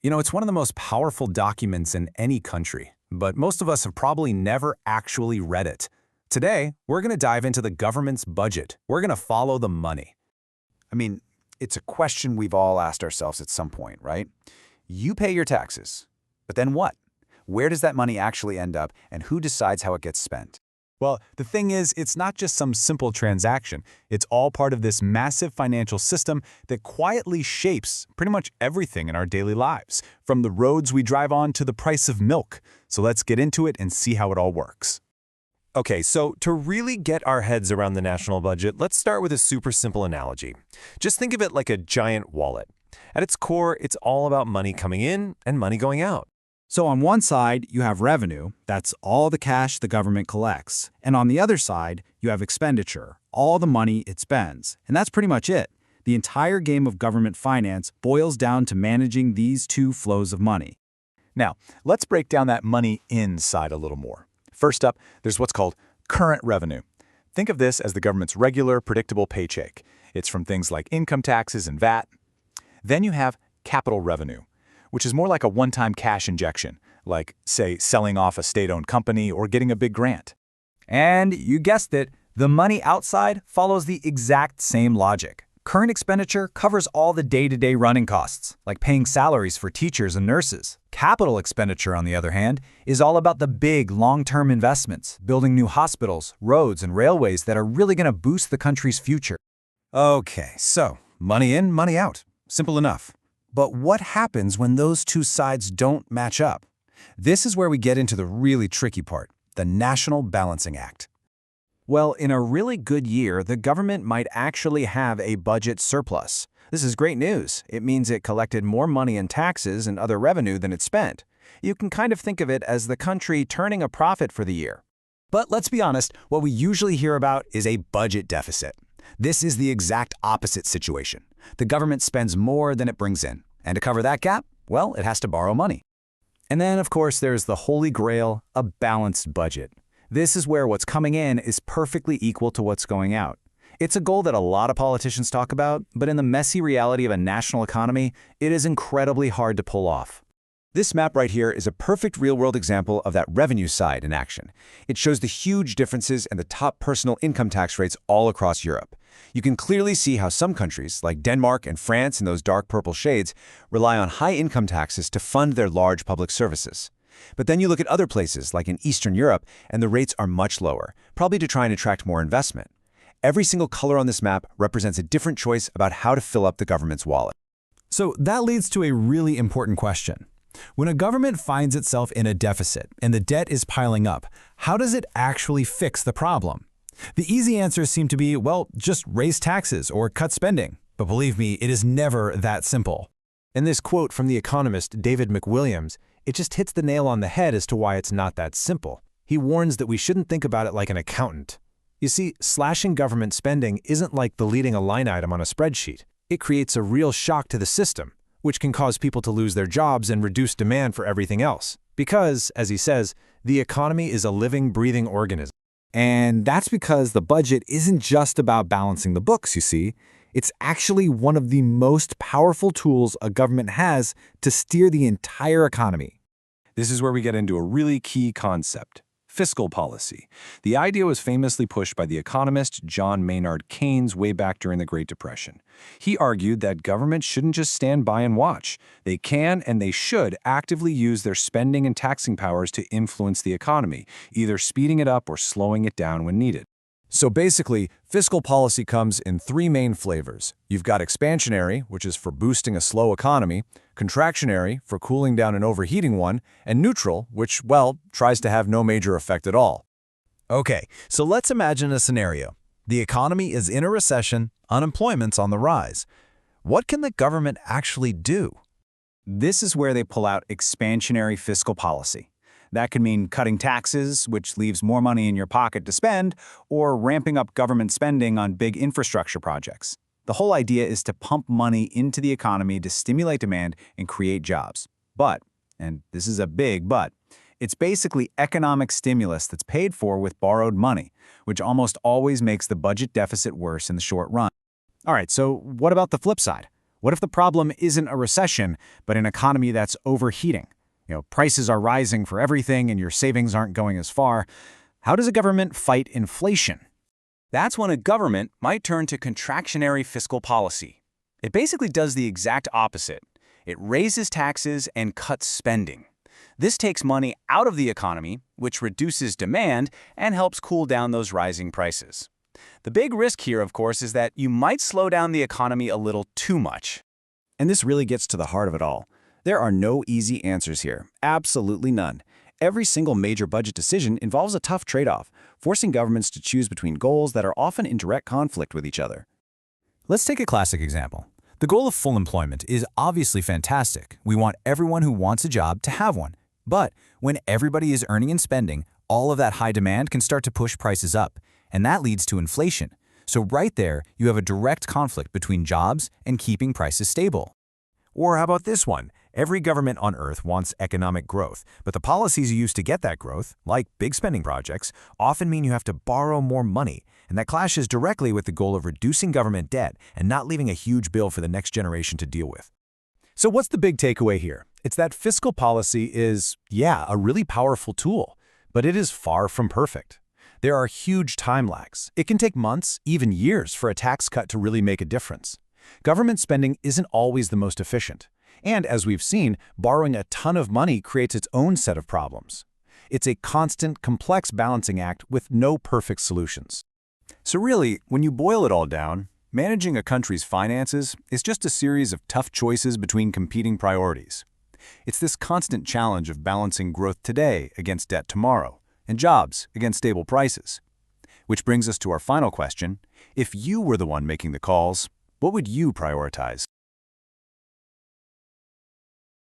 It's one of the most powerful documents in any country, but most of us have probably never actually read it. Today, we're going to dive into the government's budget. We're going to follow the money. I mean, it's a question we've all asked ourselves at some point, right? You pay your taxes, but then what? Where does that money actually end up, and who decides how it gets spent? Well, the thing is, it's not just some simple transaction. It's all part of this massive financial system that quietly shapes pretty much everything in our daily lives, from the roads we drive on to the price of milk. So let's get into it and see how it all works. Okay, so to really get our heads around the national budget, let's start with a super simple analogy. Just think of it like a giant wallet. At its core, it's all about money coming in and money going out. So on one side, you have revenue, that's all the cash the government collects. And on the other side, you have expenditure, all the money it spends. And that's pretty much it. The entire game of government finance boils down to managing these two flows of money. Now, let's break down that money in side a little more. First up, there's what's called current revenue. Think of this as the government's regular, predictable paycheck. It's from things like income taxes and VAT. Then you have capital revenue, which is more like a one-time cash injection, like, say, selling off a state-owned company or getting a big grant. And you guessed it, the money outside follows the exact same logic. Current expenditure covers all the day-to-day running costs, like paying salaries for teachers and nurses. Capital expenditure, on the other hand, is all about the big, long-term investments, building new hospitals, roads, and railways that are really going to boost the country's future. Okay, so money in, money out. Simple enough. But what happens when those two sides don't match up? This is where we get into the really tricky part, the National Balancing Act. Well, in a really good year, the government might actually have a budget surplus. This is great news. It means it collected more money in taxes and other revenue than it spent. You can kind of think of it as the country turning a profit for the year. But let's be honest, what we usually hear about is a budget deficit. This is the exact opposite situation. The government spends more than it brings in. And to cover that gap, well, it has to borrow money. And then, of course, there's the holy grail, a balanced budget. This is where what's coming in is perfectly equal to what's going out. It's a goal that a lot of politicians talk about, but in the messy reality of a national economy, it is incredibly hard to pull off. This map right here is a perfect real-world example of that revenue side in action. It shows the huge differences and the top personal income tax rates all across Europe. You can clearly see how some countries, like Denmark and France in those dark purple shades, rely on high income taxes to fund their large public services. But then you look at other places, like in Eastern Europe, and the rates are much lower, probably to try and attract more investment. Every single color on this map represents a different choice about how to fill up the government's wallet. So that leads to a really important question. When a government finds itself in a deficit and the debt is piling up, how does it actually fix the problem? The easy answers seem to be, well, just raise taxes or cut spending. But believe me, it is never that simple. In this quote from the economist David McWilliams, it just hits the nail on the head as to why it's not that simple. He warns that we shouldn't think about it like an accountant. You see, slashing government spending isn't like deleting a line item on a spreadsheet. It creates a real shock to the system, which can cause people to lose their jobs and reduce demand for everything else. Because, as he says, the economy is a living, breathing organism. And that's because the budget isn't just about balancing the books, you see. It's actually one of the most powerful tools a government has to steer the entire economy. This is where we get into a really key concept, fiscal policy. The idea was famously pushed by the economist John Maynard Keynes way back during the Great Depression. He argued that governments shouldn't just stand by and watch. They can and they should actively use their spending and taxing powers to influence the economy, either speeding it up or slowing it down when needed. So basically, fiscal policy comes in three main flavors. You've got expansionary, which is for boosting a slow economy, contractionary, for cooling down an overheating one, and neutral, which, well, tries to have no major effect at all. Okay, so let's imagine a scenario. The economy is in a recession, unemployment's on the rise. What can the government actually do? This is where they pull out expansionary fiscal policy. That could mean cutting taxes, which leaves more money in your pocket to spend, or ramping up government spending on big infrastructure projects. The whole idea is to pump money into the economy to stimulate demand and create jobs. But, and this is a big but, it's basically economic stimulus that's paid for with borrowed money, which almost always makes the budget deficit worse in the short run. All right, so what about the flip side? What if the problem isn't a recession, but an economy that's overheating? Prices are rising for everything and your savings aren't going as far. How does a government fight inflation? That's when a government might turn to contractionary fiscal policy. It basically does the exact opposite. It raises taxes and cuts spending. This takes money out of the economy, which reduces demand and helps cool down those rising prices. The big risk here, of course, is that you might slow down the economy a little too much. And this really gets to the heart of it all. There are no easy answers here, absolutely none. Every single major budget decision involves a tough trade-off, forcing governments to choose between goals that are often in direct conflict with each other. Let's take a classic example. The goal of full employment is obviously fantastic. We want everyone who wants a job to have one. But when everybody is earning and spending, all of that high demand can start to push prices up, and that leads to inflation. So right there, you have a direct conflict between jobs and keeping prices stable. Or how about this one? Every government on Earth wants economic growth, but the policies you use to get that growth, like big spending projects, often mean you have to borrow more money, and that clashes directly with the goal of reducing government debt and not leaving a huge bill for the next generation to deal with. So what's the big takeaway here? It's that fiscal policy is, yeah, a really powerful tool, but it is far from perfect. There are huge time lags. It can take months, even years, for a tax cut to really make a difference. Government spending isn't always the most efficient. And as we've seen, borrowing a ton of money creates its own set of problems. It's a constant, complex balancing act with no perfect solutions. So really, when you boil it all down, managing a country's finances is just a series of tough choices between competing priorities. It's this constant challenge of balancing growth today against debt tomorrow, and jobs against stable prices. Which brings us to our final question. If you were the one making the calls, what would you prioritize?